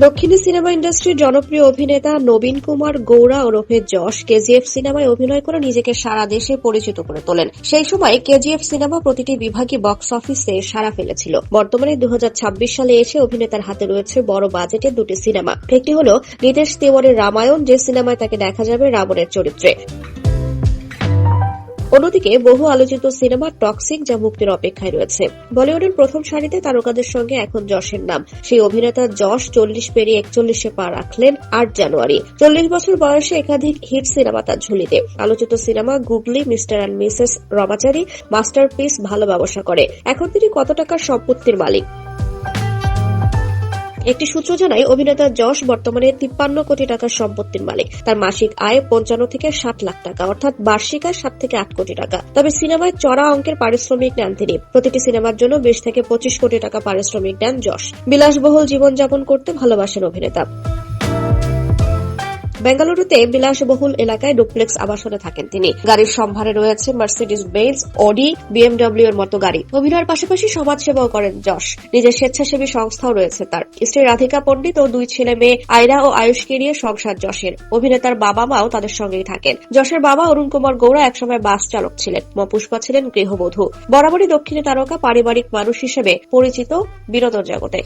দক্ষিণী সিনেমা ইন্ডাস্ট্রির জনপ্রিয় অভিনেতা নবীন কুমার গৌড়া ওরফে যশ কেজিএফ সিনেমায় অভিনয় করে নিজেকে সারা দেশে পরিচিত করে তোলেন। সেই সময় কেজিএফ সিনেমা প্রতিটি বিভাগে বক্স অফিসে সাড়া ফেলেছিল। বর্তমানে 2026 সালে এসে অভিনেতার হাতে রয়েছে বড় বাজেটের দুটি সিনেমা। একটি হল নিতেশ তিওয়ারির রামায়ণ, যে সিনেমায় তাকে দেখা যাবে রাবণের চরিত্রে। অন্যদিকে বহু আলোচিত সিনেমা টক্সিক, যা মুক্তির অপেক্ষায় রয়েছে। বলিউডের প্রথম সারিতে তারকাদের সঙ্গে এখন যশের নাম। সেই অভিনেতা যশ 40 পেরিয়ে 41-এ পা রাখলেন 8 জানুয়ারি। 40 বছর বয়সে একাধিক হিট সিনেমা তার ঝুলিতে। আলোচিত cinema Googly, Mr and Mrs Ramachari, masterpiece, ভালো ব্যবসা করে। এখন তিনি কত টাকার সম্পত্তির মালিক? একটি সূত্র জানায়, অভিনেতা যশ বর্তমানে 53 কোটি টাকার সম্পত্তির মালিক। তার মাসিক আয় 55 থেকে 60 লাখ টাকা, অর্থাৎ বার্ষিক আয় 7 থেকে 8 কোটি টাকা। তবে সিনেমায় চড়া অঙ্কের পারিশ্রমিক নেন তিনি। প্রতিটি সিনেমার জন্য 20 থেকে 25 কোটি টাকা পারিশ্রমিক দেন যশ। বিলাসবহুল জীবনযাপন করতে ভালোবাসেন অভিনেতা। বেঙ্গালুরুতে বিলাসবহুল এলাকায় ডুপ্লেক্স আবাসনে থাকেন তিনি। গাড়ির সম্ভারে রয়েছে মার্সিডিজ বেঞ্জ, অডি, বিএমডব্লিউ এর মতো গাড়ি। অভিনয়ের পাশাপাশি সমাজসেবাও করেন যশ। নিজের স্বেচ্ছাসেবী সংস্থাও রয়েছে তার। স্ত্রী রাধিকা পণ্ডিত ও 2 ছেলে মেয়ে আয়রা ও আয়ুষকে নিয়ে সংসার যশের। অভিনেতার বাবা মাও তাদের সঙ্গেই থাকেন। যশের বাবা অরুণ কুমার গৌড়া একসময় বাস চালক ছিলেন। মা পুষ্পা ছিলেন গৃহবধূ। বরাবরই দক্ষিণী তারকা পারিবারিক মানুষ হিসেবে পরিচিত বিনোদন জগতে।